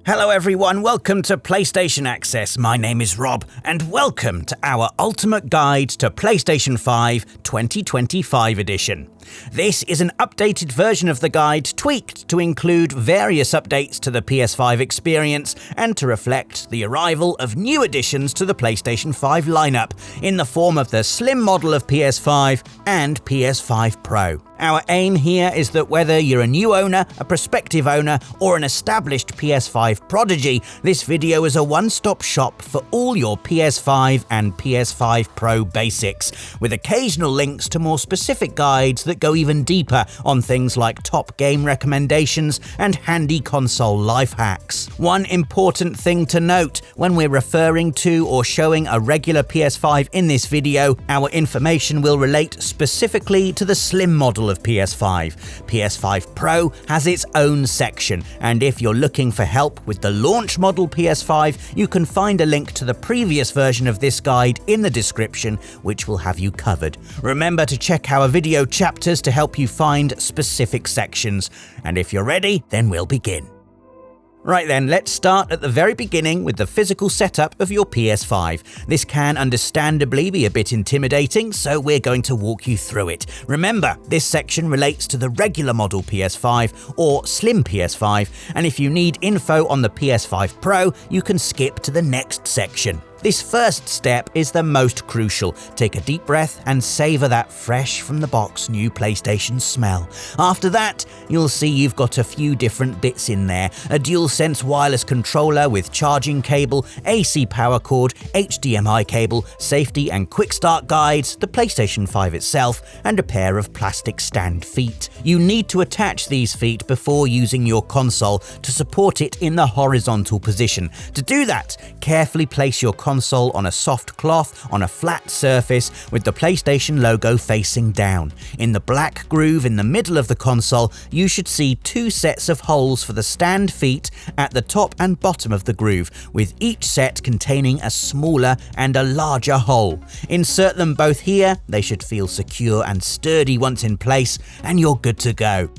Hello everyone, welcome to PlayStation Access. My name is Rob, and welcome to our ultimate guide to PlayStation 5 2025 edition. This is an updated version of the guide, tweaked to include various updates to the PS5 experience and to reflect the arrival of new additions to the PlayStation 5 lineup in the form of the slim model of PS5 and PS5 Pro. Our aim here is that whether you're a new owner, a prospective owner, or an established PS5 prodigy, this video is a one-stop shop for all your PS5 and PS5 Pro basics, with occasional links to more specific guides that go even deeper on things like top game recommendations and handy console life hacks. One important thing to note, when we're referring to or showing a regular PS5 in this video, our information will relate specifically to the slim model of PS5. PS5 Pro has its own section, and if you're looking for help with the launch model PS5, you can find a link to the previous version of this guide in the description, which will have you covered. Remember to check our video chapters to help you find specific sections. And if you're ready, then we'll begin. Right then, let's start at the very beginning with the physical setup of your PS5. This can understandably be a bit intimidating, so we're going to walk you through it. Remember, this section relates to the regular model PS5 or slim PS5, and if you need info on the PS5 Pro, you can skip to the next section. This first step is the most crucial. Take a deep breath and savour that fresh from the box new PlayStation smell. After that, you'll see you've got a few different bits in there. A DualSense wireless controller with charging cable, AC power cord, HDMI cable, safety and quick start guides, the PlayStation 5 itself, and a pair of plastic stand feet. You need to attach these feet before using your console to support it in the horizontal position. To do that, carefully place your console on a soft cloth on a flat surface with the PlayStation logo facing down. In the black groove in the middle of the console, you should see two sets of holes for the stand feet at the top and bottom of the groove, with each set containing a smaller and a larger hole. Insert them both here, they should feel secure and sturdy once in place, and you're good to go.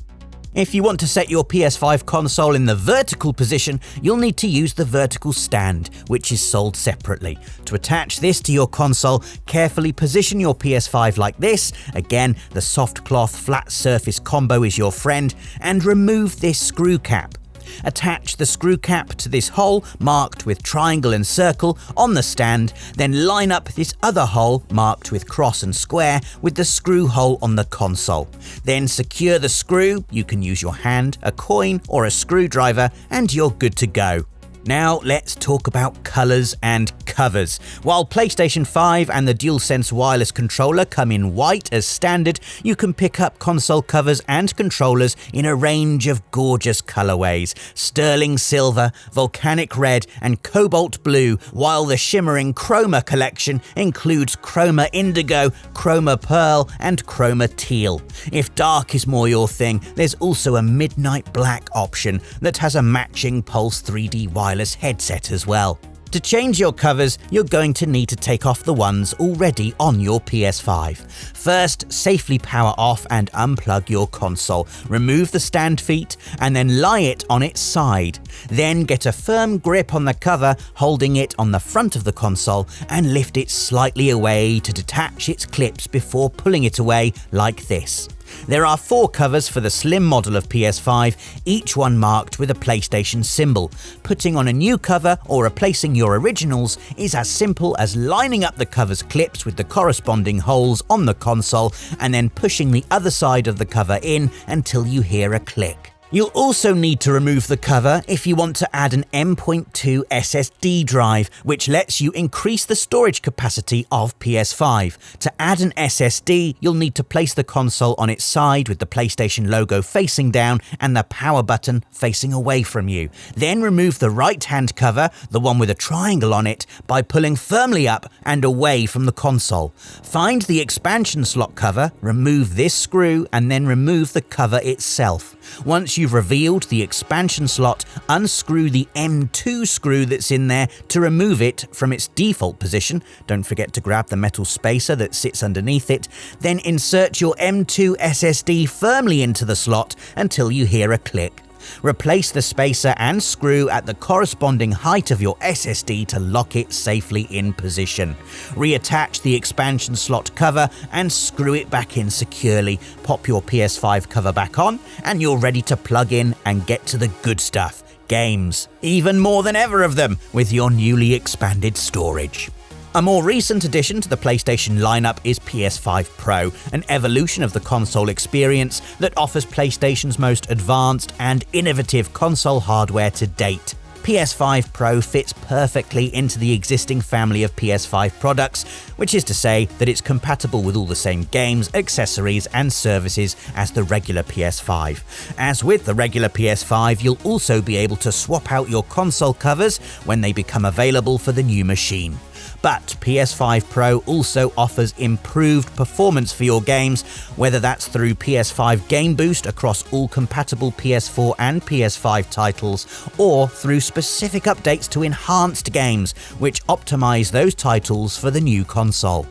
If you want to set your PS5 console in the vertical position, you'll need to use the vertical stand, which is sold separately. To attach this to your console, carefully position your PS5 like this. Again, the soft cloth flat surface combo is your friend, and remove this screw cap. Attach the screw cap to this hole marked with triangle and circle on the stand, then line up this other hole marked with cross and square with the screw hole on the console. Then secure the screw. You can use your hand, a coin, or a screwdriver, and you're good to go. Now let's talk about colours and covers. While PlayStation 5 and the DualSense wireless controller come in white as standard, you can pick up console covers and controllers in a range of gorgeous colourways: sterling silver, volcanic red, and cobalt blue, while the shimmering chroma collection includes chroma indigo, chroma pearl, and chroma teal. If dark is more your thing, there's also a midnight black option that has a matching Pulse 3D wireless headset as well. To change your covers, you're going to need to take off the ones already on your PS5. First, safely power off and unplug your console. Remove the stand feet and then lie it on its side. Then get a firm grip on the cover, holding it on the front of the console, and lift it slightly away to detach its clips before pulling it away like this. There are 4 covers for the slim model of PS5, each one marked with a PlayStation symbol. Putting on a new cover or replacing your originals is as simple as lining up the cover's clips with the corresponding holes on the console and then pushing the other side of the cover in until you hear a click. You'll also need to remove the cover if you want to add an M.2 SSD drive, which lets you increase the storage capacity of PS5. To add an SSD, you'll need to place the console on its side with the PlayStation logo facing down and the power button facing away from you. Then remove the right-hand cover, the one with a triangle on it, by pulling firmly up and away from the console. Find the expansion slot cover, remove this screw, and then remove the cover itself. Once you've revealed the expansion slot, unscrew the M.2 screw that's in there to remove it from its default position. Don't forget to grab the metal spacer that sits underneath it. Then insert your M.2 SSD firmly into the slot until you hear a click. Replace the spacer and screw at the corresponding height of your SSD to lock it safely in position. Reattach the expansion slot cover and screw it back in securely. Pop your PS5 cover back on and you're ready to plug in and get to the good stuff. Games. Even more than ever of them with your newly expanded storage. A more recent addition to the PlayStation lineup is PS5 Pro, an evolution of the console experience that offers PlayStation's most advanced and innovative console hardware to date. PS5 Pro fits perfectly into the existing family of PS5 products, which is to say that it's compatible with all the same games, accessories and services as the regular PS5. As with the regular PS5, you'll also be able to swap out your console covers when they become available for the new machine. But PS5 Pro also offers improved performance for your games, whether that's through PS5 Game Boost across all compatible PS4 and PS5 titles, or through specific updates to enhanced games, which optimize those titles for the new console.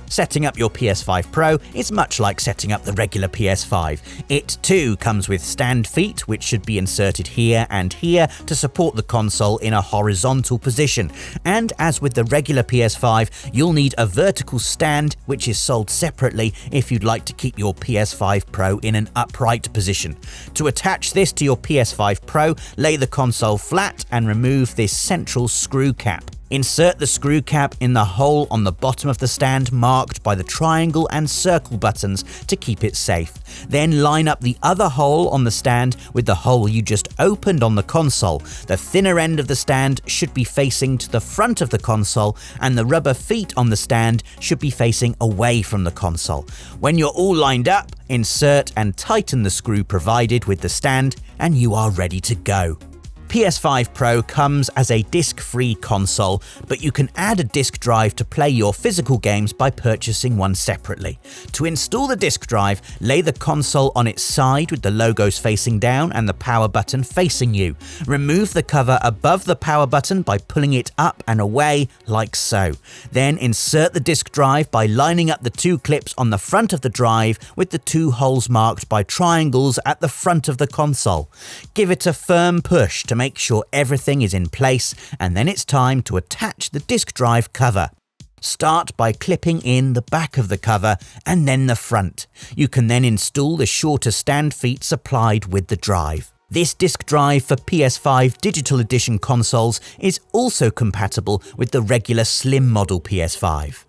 Setting up your PS5 Pro is much like setting up the regular PS5. It too comes with stand feet, which should be inserted here and here to support the console in a horizontal position. And as with the regular PS5, you'll need a vertical stand, which is sold separately if you'd like to keep your PS5 Pro in an upright position. To attach this to your PS5 Pro, lay the console flat and remove this central screw cap. Insert the screw cap in the hole on the bottom of the stand marked by the triangle and circle buttons to keep it safe. Then line up the other hole on the stand with the hole you just opened on the console. The thinner end of the stand should be facing to the front of the console and the rubber feet on the stand should be facing away from the console. When you're all lined up, insert and tighten the screw provided with the stand and you are ready to go. PS5 Pro comes as a disc-free console, but you can add a disc drive to play your physical games by purchasing one separately. To install the disc drive, lay the console on its side with the logos facing down and the power button facing you. Remove the cover above the power button by pulling it up and away like so. Then insert the disc drive by lining up the two clips on the front of the drive with the two holes marked by triangles at the front of the console. Give it a firm push to make sure everything is in place, and then it's time to attach the disc drive cover. Start by clipping in the back of the cover and then the front. You can then install the shorter stand feet supplied with the drive. This disc drive for PS5 Digital Edition consoles is also compatible with the regular slim model PS5.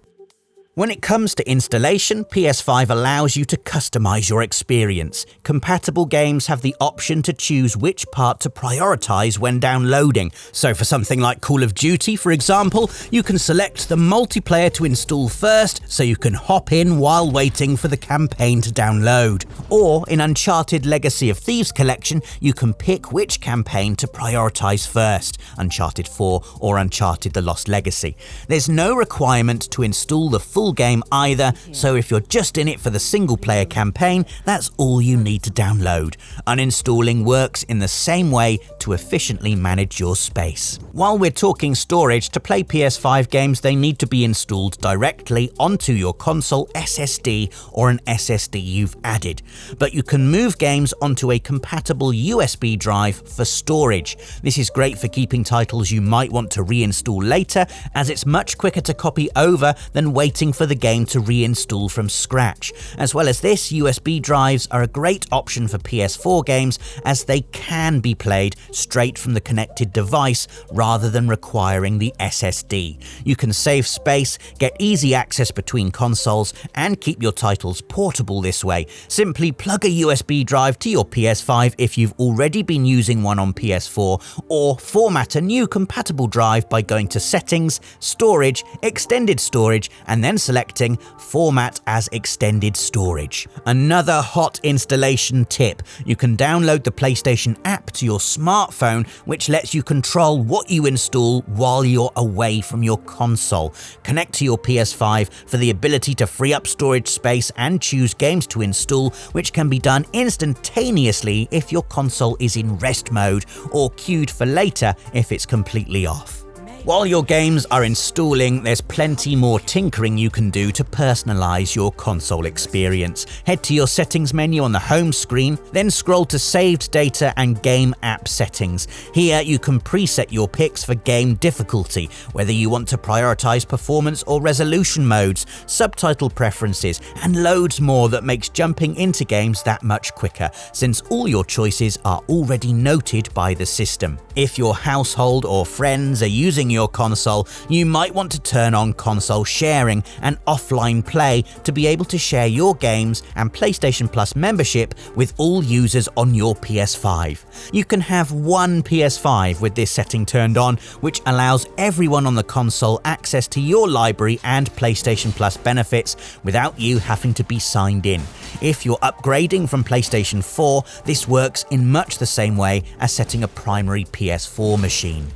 When it comes to installation, PS5 allows you to customize your experience. Compatible games have the option to choose which part to prioritize when downloading. So for something like Call of Duty, for example, you can select the multiplayer to install first so you can hop in while waiting for the campaign to download. Or in Uncharted Legacy of Thieves Collection, you can pick which campaign to prioritize first, Uncharted 4 or Uncharted The Lost Legacy. There's no requirement to install the full game either, so if you're just in it for the single player campaign, that's all you need to download. Uninstalling works in the same way to efficiently manage your space. While we're talking storage, to play PS5 games they need to be installed directly onto your console SSD or an SSD you've added, but you can move games onto a compatible USB drive for storage. This is great for keeping titles you might want to reinstall later, as it's much quicker to copy over than waiting for the game to reinstall from scratch. As well as this, USB drives are a great option for PS4 games as they can be played straight from the connected device rather than requiring the SSD. You can save space, get easy access between consoles, and keep your titles portable this way. Simply plug a USB drive to your PS5 if you've already been using one on PS4, or format a new compatible drive by going to Settings, Storage, Extended Storage, and then selecting Format as Extended Storage. Another hot installation tip: you can download the PlayStation app to your smartphone, which lets you control what you install while you're away from your console. Connect to your PS5 for the ability to free up storage space and choose games to install, which can be done instantaneously if your console is in rest mode, or queued for later if it's completely off. While your games are installing, there's plenty more tinkering you can do to personalize your console experience. Head to your settings menu on the home screen, then scroll to saved data and game app settings. Here you can preset your picks for game difficulty, whether you want to prioritize performance or resolution modes, subtitle preferences, and loads more that makes jumping into games that much quicker, since all your choices are already noted by the system. If your household or friends are using your console, you might want to turn on console sharing and offline play to be able to share your games and PlayStation Plus membership with all users on your PS5. You can have one PS5 with this setting turned on, which allows everyone on the console access to your library and PlayStation Plus benefits without you having to be signed in. If you're upgrading from PlayStation 4, this works in much the same way as setting a primary PS4 machine.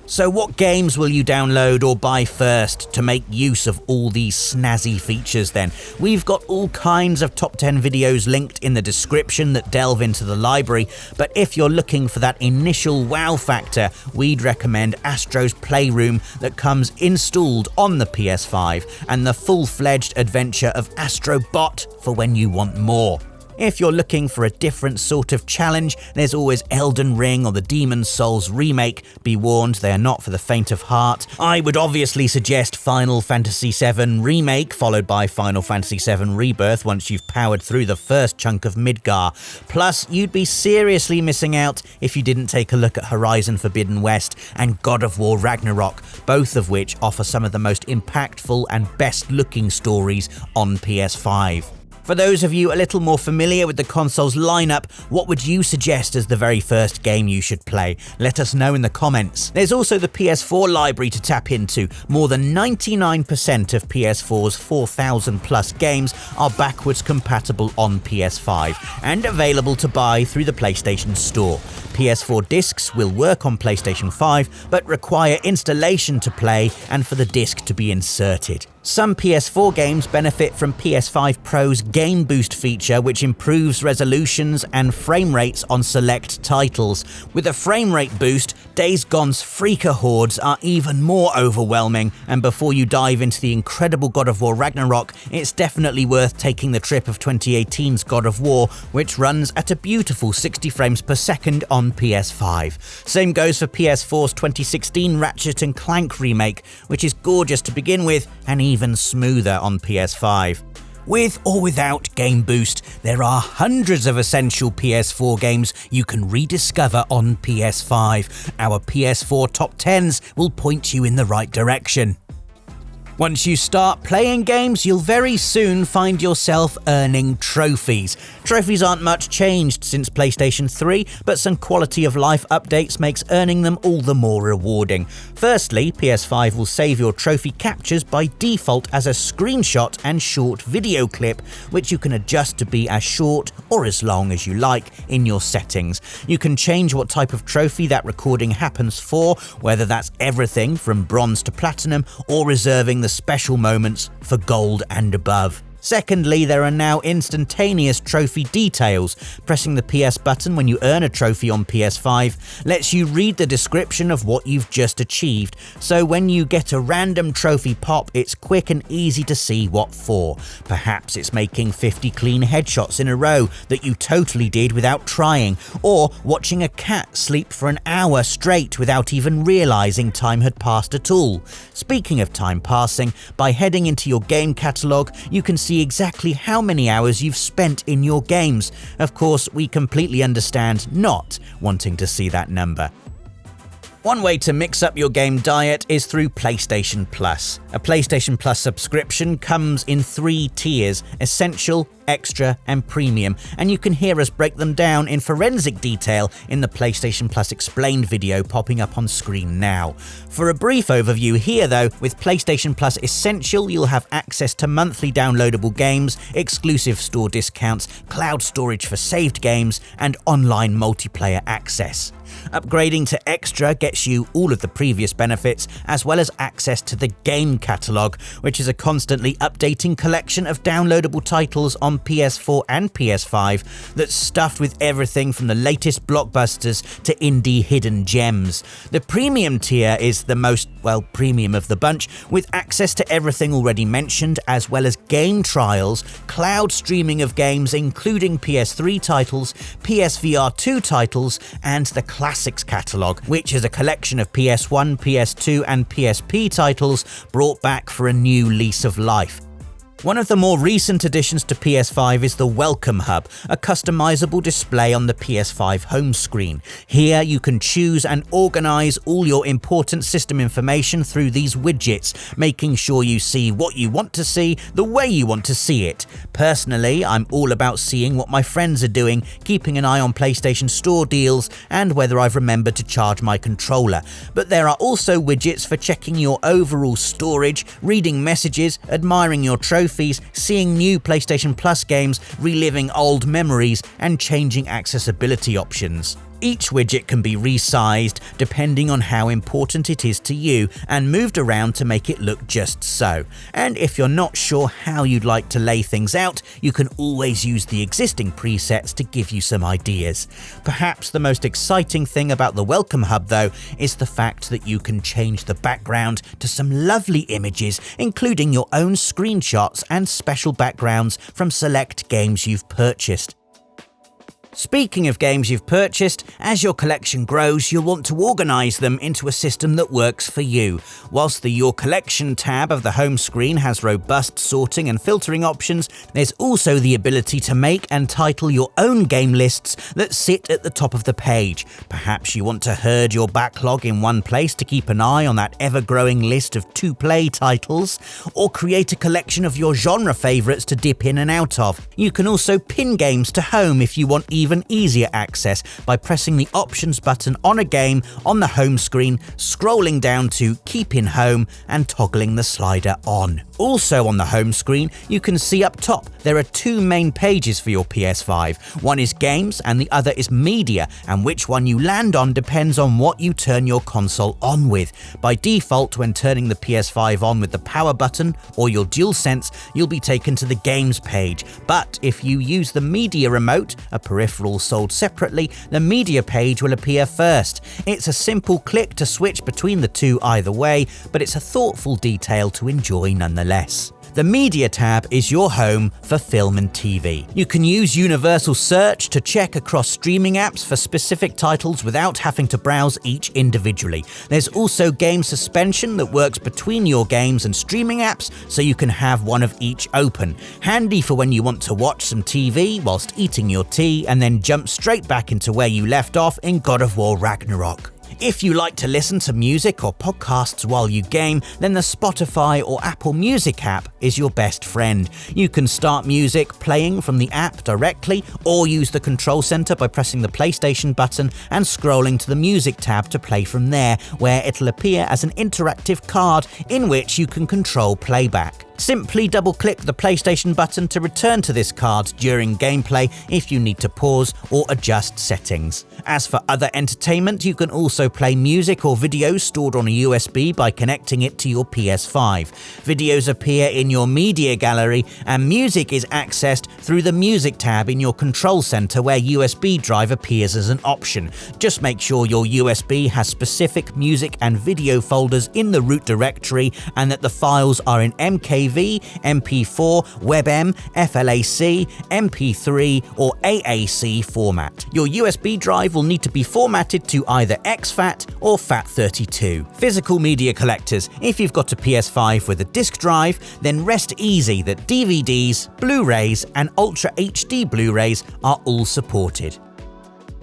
So what games will you download or buy first to make use of all these snazzy features then? We've got all kinds of top 10 videos linked in the description that delve into the library, but if you're looking for that initial wow factor, we'd recommend Astro's Playroom that comes installed on the PS5 and the full-fledged adventure of Astro Bot for when you want more. If you're looking for a different sort of challenge, there's always Elden Ring or the Demon's Souls remake. Be warned, they are not for the faint of heart. I would obviously suggest Final Fantasy VII Remake, followed by Final Fantasy VII Rebirth once you've powered through the first chunk of Midgar. Plus, you'd be seriously missing out if you didn't take a look at Horizon Forbidden West and God of War Ragnarok, both of which offer some of the most impactful and best-looking stories on PS5. For those of you a little more familiar with the console's lineup, what would you suggest as the very first game you should play? Let us know in the comments. There's also the PS4 library to tap into. More than 99% of PS4's 4,000 plus games are backwards compatible on PS5 and available to buy through the PlayStation Store. PS4 discs will work on PlayStation 5 but require installation to play and for the disc to be inserted. Some PS4 games benefit from PS5 Pro's Game Boost feature, which improves resolutions and frame rates on select titles. With a frame rate boost, Days Gone's freaker hordes are even more overwhelming, and before you dive into the incredible God of War Ragnarok, it's definitely worth taking the trip of 2018's God of War, which runs at a beautiful 60 frames per second on PS5. Same goes for PS4's 2016 Ratchet & Clank remake, which is gorgeous to begin with and even smoother on PS5. With or without Game Boost, there are hundreds of essential PS4 games you can rediscover on PS5. Our PS4 top 10s will point you in the right direction. Once you start playing games, you'll very soon find yourself earning trophies. Trophies aren't much changed since PlayStation 3, but some quality of life updates makes earning them all the more rewarding. Firstly, PS5 will save your trophy captures by default as a screenshot and short video clip, which you can adjust to be as short or as long as you like in your settings. You can change what type of trophy that recording happens for, whether that's everything from bronze to platinum or reserving the special moments for gold and above. Secondly, there are now instantaneous trophy details. Pressing the PS button when you earn a trophy on PS5 lets you read the description of what you've just achieved, so when you get a random trophy pop, it's quick and easy to see what for. Perhaps it's making 50 clean headshots in a row that you totally did without trying, or watching a cat sleep for an hour straight without even realizing time had passed at all. Speaking of time passing, by heading into your game catalog, you can see exactly how many hours you've spent in your games. Of course, we completely understand not wanting to see that number. One way to mix up your game diet is through PlayStation Plus. A PlayStation Plus subscription comes in 3 tiers: Essential, Extra and Premium, and you can hear us break them down in forensic detail in the PlayStation Plus Explained video popping up on screen now. For a brief overview here though, with PlayStation Plus Essential you'll have access to monthly downloadable games, exclusive store discounts, cloud storage for saved games, and online multiplayer access. Upgrading to Extra gets you all of the previous benefits, as well as access to the game catalogue, which is a constantly updating collection of downloadable titles on on PS4 and PS5 that's stuffed with everything from the latest blockbusters to indie hidden gems. The premium tier is the most, premium of the bunch, with access to everything already mentioned, as well as game trials, cloud streaming of games including PS3 titles, PSVR 2 titles, and the Classics catalogue, which is a collection of PS1, PS2 and PSP titles brought back for a new lease of life. One of the more recent additions to PS5 is the Welcome Hub, a customizable display on the PS5 home screen. Here you can choose and organize all your important system information through these widgets, making sure you see what you want to see the way you want to see it. Personally, I'm all about seeing what my friends are doing, keeping an eye on PlayStation Store deals, and whether I've remembered to charge my controller. But there are also widgets for checking your overall storage, reading messages, admiring your trophies, seeing new PlayStation Plus games, reliving old memories, and changing accessibility options. Each widget can be resized depending on how important it is to you and moved around to make it look just so. And if you're not sure how you'd like to lay things out, you can always use the existing presets to give you some ideas. Perhaps the most exciting thing about the Welcome Hub though is the fact that you can change the background to some lovely images, including your own screenshots and special backgrounds from select games you've purchased. Speaking of games you've purchased, as your collection grows, you'll want to organise them into a system that works for you. Whilst the Your Collection tab of the home screen has robust sorting and filtering options, there's also the ability to make and title your own game lists that sit at the top of the page. Perhaps you want to herd your backlog in one place to keep an eye on that ever-growing list of to-play titles, or create a collection of your genre favourites to dip in and out of. You can also pin games to home if you want even easier access by pressing the options button on a game on the home screen, scrolling down to Keep in Home and toggling the slider on. Also on the home screen, you can see up top there are two main pages for your PS5. One is games and the other is media, and which one you land on depends on what you turn your console on with. By default, when turning the PS5 on with the power button or your DualSense, you'll be taken to the games page. But if you use the media remote, a peripheral sold separately, the media page will appear first. It's a simple click to switch between the two either way, but it's a thoughtful detail to enjoy nonetheless. The Media tab is your home for film and TV. You can use universal search to check across streaming apps for specific titles without having to browse each individually. There's also game suspension that works between your games and streaming apps, so you can have one of each open. Handy for when you want to watch some TV whilst eating your tea and then jump straight back into where you left off in God of War Ragnarok. If you like to listen to music or podcasts while you game, then the Spotify or Apple Music app is your best friend. You can start music playing from the app directly, or use the control center by pressing the PlayStation button and scrolling to the Music tab to play from there, where it'll appear as an interactive card in which you can control playback. Simply double-click the PlayStation button to return to this card during gameplay if you need to pause or adjust settings. As for other entertainment, you can also play music or videos stored on a USB by connecting it to your PS5. Videos appear in your media gallery, and music is accessed through the Music tab in your control center, where USB drive appears as an option. Just make sure your USB has specific music and video folders in the root directory, and that the files are in MKV, MP4, WebM, FLAC, MP3 or AAC format. Your USB drive will need to be formatted to either exFAT or FAT32. Physical media collectors, if you've got a PS5 with a disk drive, then rest easy that DVDs, Blu-rays and Ultra HD Blu-rays are all supported.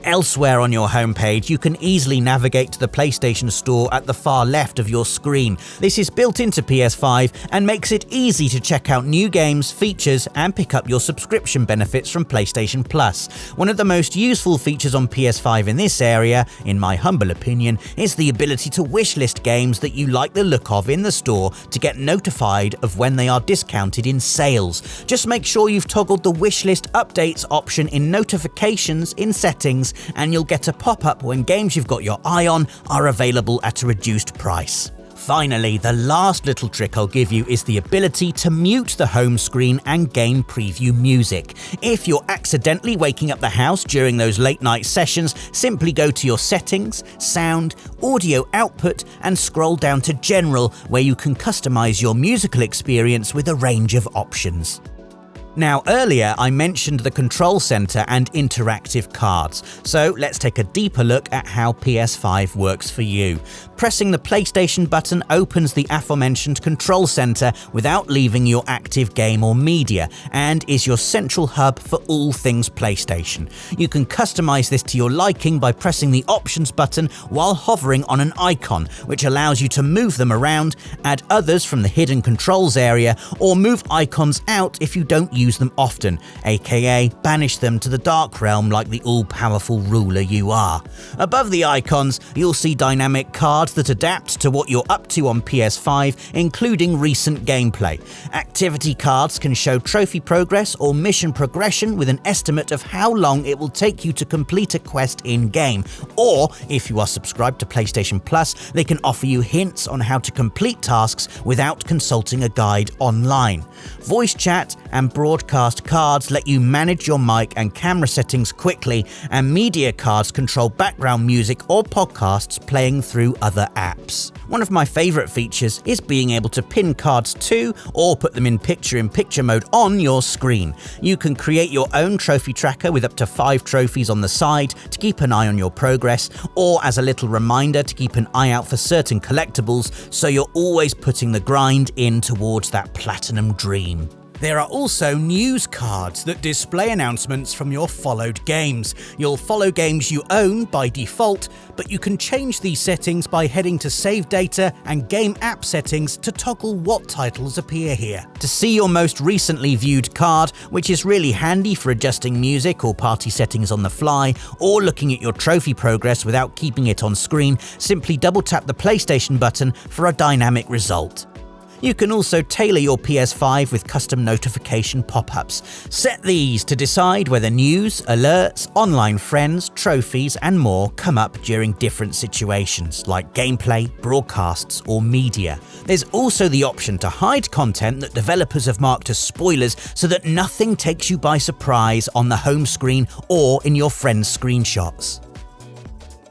Elsewhere on your homepage, you can easily navigate to the PlayStation Store at the far left of your screen. This is built into PS5 and makes it easy to check out new games, features, and pick up your subscription benefits from PlayStation Plus. One of the most useful features on PS5 in this area, in my humble opinion, is the ability to wishlist games that you like the look of in the store to get notified of when they are discounted in sales. Just make sure you've toggled the wishlist updates option in notifications in settings, and you'll get a pop-up when games you've got your eye on are available at a reduced price. Finally, the last little trick I'll give you is the ability to mute the home screen and game preview music. If you're accidentally waking up the house during those late night sessions, simply go to your settings, sound, audio output, and scroll down to General, where you can customize your musical experience with a range of options. Now, earlier I mentioned the control center and interactive cards, so let's take a deeper look at how PS5 works for you. Pressing the PlayStation button opens the aforementioned control center without leaving your active game or media, and is your central hub for all things PlayStation. You can customize this to your liking by pressing the options button while hovering on an icon, which allows you to move them around, add others from the hidden controls area, or move icons out if you don't use them often, aka banish them to the dark realm like the all-powerful ruler you are. Above the icons, you'll see dynamic cards that adapt to what you're up to on PS5, including recent gameplay. Activity cards can show trophy progress or mission progression with an estimate of how long it will take you to complete a quest in-game, or if you are subscribed to PlayStation Plus, they can offer you hints on how to complete tasks without consulting a guide online. Voice chat and broadcast cards let you manage your mic and camera settings quickly, and media cards control background music or podcasts playing through other apps. One of my favourite features is being able to pin cards to or put them in picture-in-picture mode on your screen. You can create your own trophy tracker with up to 5 trophies on the side to keep an eye on your progress, or as a little reminder to keep an eye out for certain collectibles, so you're always putting the grind in towards that platinum dream. There are also news cards that display announcements from your followed games. You'll follow games you own by default, but you can change these settings by heading to Save Data and Game App Settings to toggle what titles appear here. To see your most recently viewed card, which is really handy for adjusting music or party settings on the fly, or looking at your trophy progress without keeping it on screen, simply double tap the PlayStation button for a dynamic result. You can also tailor your PS5 with custom notification pop-ups. Set these to decide whether news, alerts, online friends, trophies, and more come up during different situations, like gameplay, broadcasts, or media. There's also the option to hide content that developers have marked as spoilers so that nothing takes you by surprise on the home screen or in your friends' screenshots.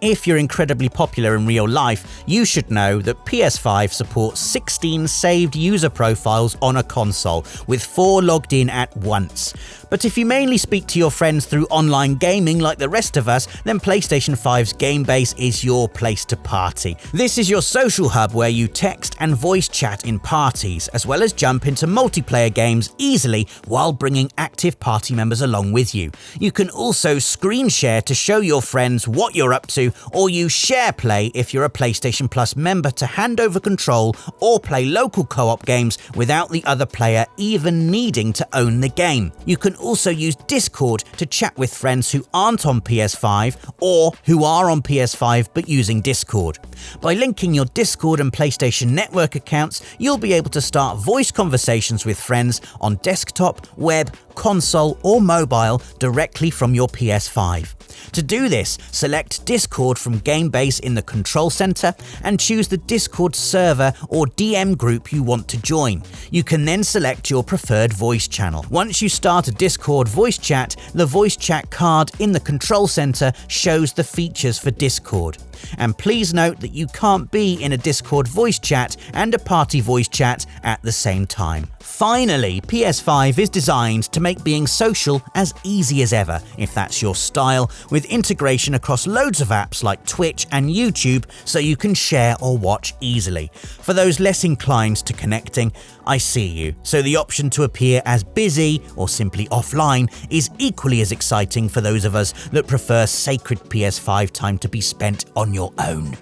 If you're incredibly popular in real life, you should know that PS5 supports 16 saved user profiles on a console, with 4 logged in at once. But if you mainly speak to your friends through online gaming like the rest of us, then PlayStation 5's game base is your place to party. This is your social hub where you text and voice chat in parties, as well as jump into multiplayer games easily while bringing active party members along with you. You can also screen share to show your friends what you're up to, or use SharePlay if you're a PlayStation Plus member to hand over control or play local co-op games without the other player even needing to own the game. You can also use Discord to chat with friends who aren't on PS5 or who are on PS5 but using Discord. By linking your Discord and PlayStation Network accounts, you'll be able to start voice conversations with friends on desktop, web, console, or mobile directly from your PS5. To do this, select Discord from Gamebase in the Control Center and choose the Discord server or DM group you want to join. You can then select your preferred voice channel. Once you start a Discord voice chat, the voice chat card in the Control Center shows the features for Discord. And please note that you can't be in a Discord voice chat and a party voice chat at the same time. Finally, PS5 is designed to make being social as easy as ever, if that's your style, with integration across loads of apps like Twitch and YouTube so you can share or watch easily. For those less inclined to connecting, I see you, so the option to appear as busy or simply offline is equally as exciting for those of us that prefer sacred PS5 time to be spent on your own.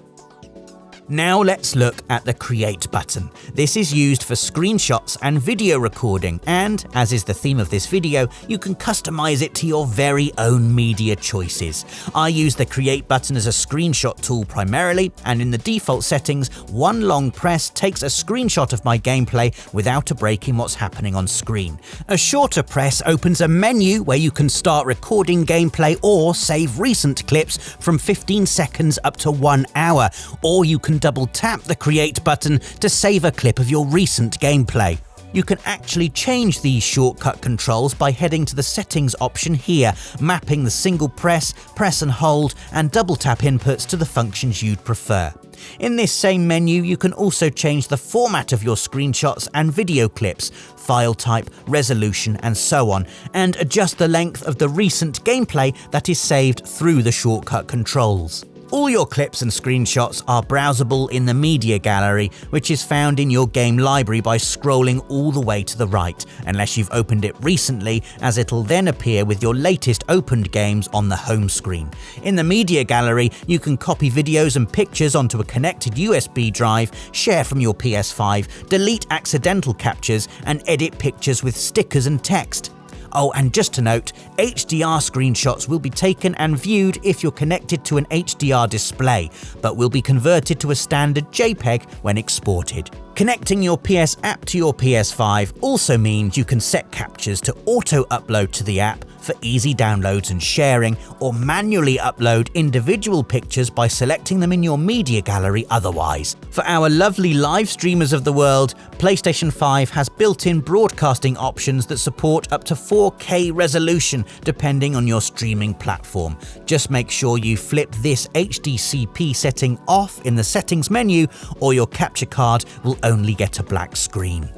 Now let's look at the Create button. This is used for screenshots and video recording, and, as is the theme of this video, you can customize it to your very own media choices. I use the Create button as a screenshot tool primarily, and in the default settings, one long press takes a screenshot of my gameplay without a break in what's happening on screen. A shorter press opens a menu where you can start recording gameplay or save recent clips from 15 seconds up to 1 hour, or you can can double tap the Create button to save a clip of your recent gameplay. You can actually change these shortcut controls by heading to the settings option here, mapping the single press, press and hold, and double tap inputs to the functions you'd prefer. In this same menu, you can also change the format of your screenshots and video clips, file type, resolution, and so on, and adjust the length of the recent gameplay that is saved through the shortcut controls. All your clips and screenshots are browsable in the media gallery, which is found in your game library by scrolling all the way to the right, unless you've opened it recently, as it'll then appear with your latest opened games on the home screen. In the media gallery, you can copy videos and pictures onto a connected USB drive, share from your PS5, delete accidental captures, and edit pictures with stickers and text. Oh, and just to note, HDR screenshots will be taken and viewed if you're connected to an HDR display, but will be converted to a standard JPEG when exported. Connecting your PS app to your PS5 also means you can set captures to auto-upload to the app for easy downloads and sharing, or manually upload individual pictures by selecting them in your media gallery otherwise. For our lovely live streamers of the world, PlayStation 5 has built-in broadcasting options that support up to 4K resolution depending on your streaming platform. Just make sure you flip this HDCP setting off in the settings menu, or your capture card will only get a black screen.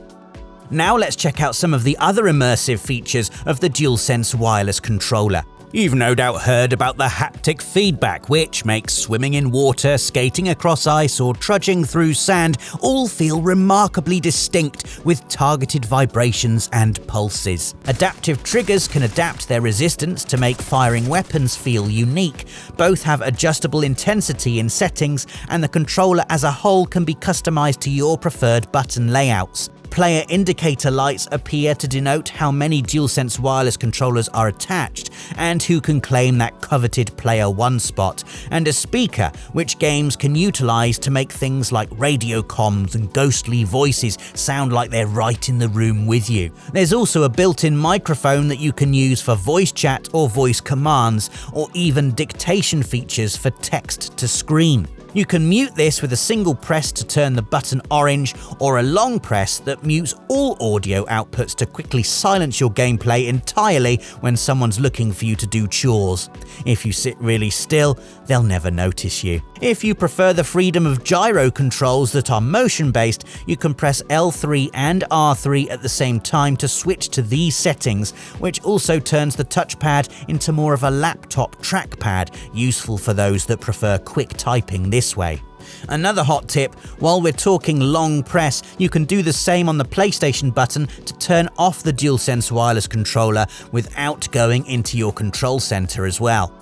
Now let's check out some of the other immersive features of the DualSense wireless controller. You've no doubt heard about the haptic feedback, which makes swimming in water, skating across ice, or trudging through sand all feel remarkably distinct with targeted vibrations and pulses. Adaptive triggers can adapt their resistance to make firing weapons feel unique. Both have adjustable intensity in settings, and the controller as a whole can be customized to your preferred button layouts. Player indicator lights appear to denote how many DualSense wireless controllers are attached and who can claim that coveted Player 1 spot, and a speaker which games can utilize to make things like radio comms and ghostly voices sound like they're right in the room with you. There's also a built-in microphone that you can use for voice chat or voice commands, or even dictation features for text to screen. You can mute this with a single press to turn the button orange, or a long press that mutes all audio outputs to quickly silence your gameplay entirely when someone's looking for you to do chores. If you sit really still, they'll never notice you. If you prefer the freedom of gyro controls that are motion-based, you can press L3 and R3 at the same time to switch to these settings, which also turns the touchpad into more of a laptop trackpad, useful for those that prefer quick typing this way. Another hot tip, while we're talking long press, you can do the same on the PlayStation button to turn off the DualSense wireless controller without going into your control center as well.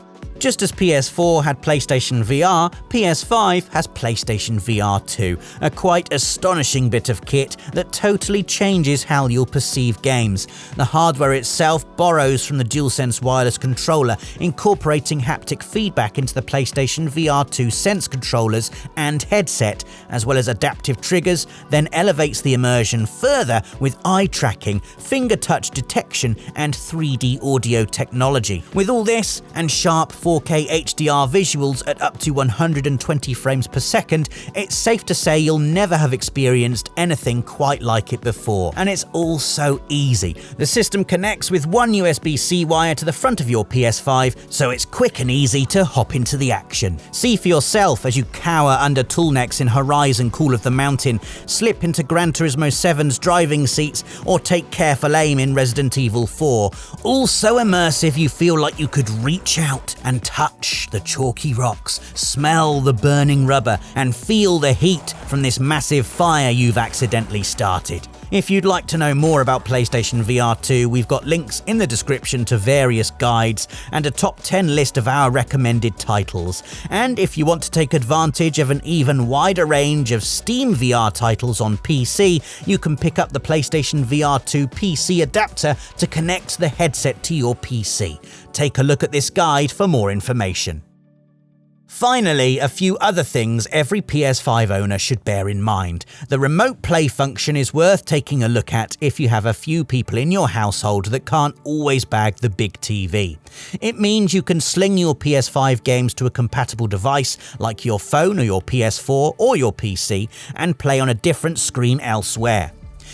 Just as PS4 had PlayStation VR, PS5 has PlayStation VR 2, a quite astonishing bit of kit that totally changes how you'll perceive games. The hardware itself borrows from the DualSense wireless controller, incorporating haptic feedback into the PlayStation VR 2 Sense controllers and headset, as well as adaptive triggers, then elevates the immersion further with eye tracking, finger touch detection, and 3D audio technology. With all this, and sharp 4K HDR visuals at up to 120 frames per second, it's safe to say you'll never have experienced anything quite like it before. And it's all so easy. The system connects with one USB-C wire to the front of your PS5, so it's quick and easy to hop into the action. See for yourself as you cower under toolnecks in Horizon Call of the Mountain, slip into Gran Turismo 7's driving seats, or take careful aim in Resident Evil 4. All so immersive you feel like you could reach out and touch the chalky rocks, smell the burning rubber, and feel the heat from this massive fire you've accidentally started. If you'd like to know more about PlayStation VR 2, we've got links in the description to various guides and a top 10 list of our recommended titles. And if you want to take advantage of an even wider range of Steam VR titles on PC, you can pick up the PlayStation VR 2 PC adapter to connect the headset to your PC. Take a look at this guide for more information. Finally, a few other things every PS5 owner should bear in mind. The remote play function is worth taking a look at if you have a few people in your household that can't always bag the big TV. It means you can sling your PS5 games to a compatible device like your phone or your PS4 or your PC and play on a different screen elsewhere.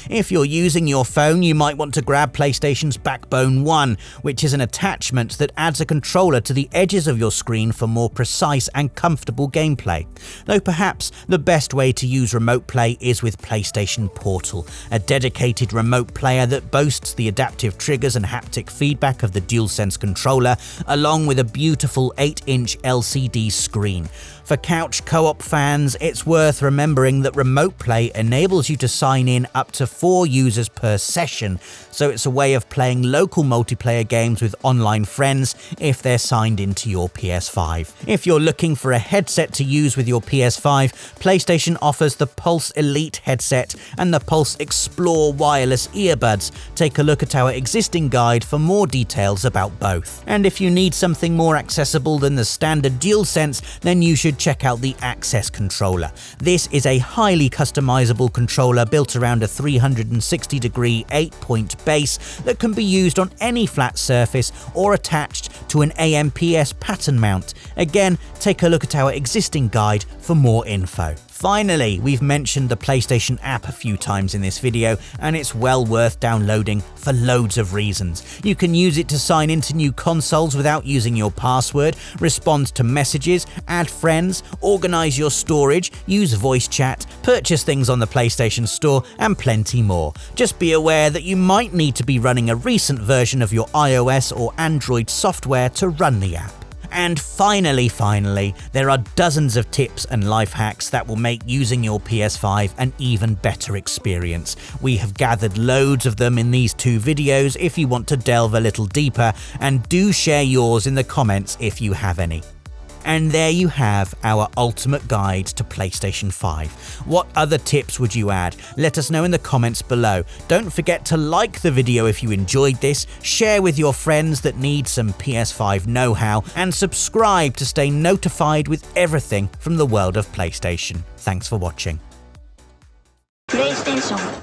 If you're using your phone, you might want to grab PlayStation's Backbone 1, which is an attachment that adds a controller to the edges of your screen for more precise and comfortable gameplay. Though perhaps the best way to use remote play is with PlayStation Portal, a dedicated remote player that boasts the adaptive triggers and haptic feedback of the DualSense controller, along with a beautiful 8-inch LCD screen. For couch co-op fans, it's worth remembering that remote play enables you to sign in up to 4 users per session, so it's a way of playing local multiplayer games with online friends if they're signed into your PS5. If you're looking for a headset to use with your PS5, PlayStation offers the Pulse Elite headset and the Pulse Explore wireless earbuds. Take a look at our existing guide for more details about both. And if you need something more accessible than the standard DualSense, then you should check out the Access controller. This is a highly customizable controller built around a 360-degree 8-point base that can be used on any flat surface or attached to an AMPS pattern mount. Again, take a look at our existing guide for more info. Finally, we've mentioned the PlayStation app a few times in this video, and it's well worth downloading for loads of reasons. You can use it to sign into new consoles without using your password, respond to messages, add friends, organize your storage, use voice chat, purchase things on the PlayStation Store, and plenty more. Just be aware that you might need to be running a recent version of your iOS or Android software to run the app. And finally, there are dozens of tips and life hacks that will make using your PS5 an even better experience. We have gathered loads of them in these 2 videos if you want to delve a little deeper, and do share yours in the comments if you have any. And there you have our ultimate guide to PlayStation 5. What other tips would you add? Let us know in the comments below. Don't forget to like the video if you enjoyed this, share with your friends that need some PS5 know-how, and subscribe to stay notified with everything from the world of PlayStation. Thanks for watching. PlayStation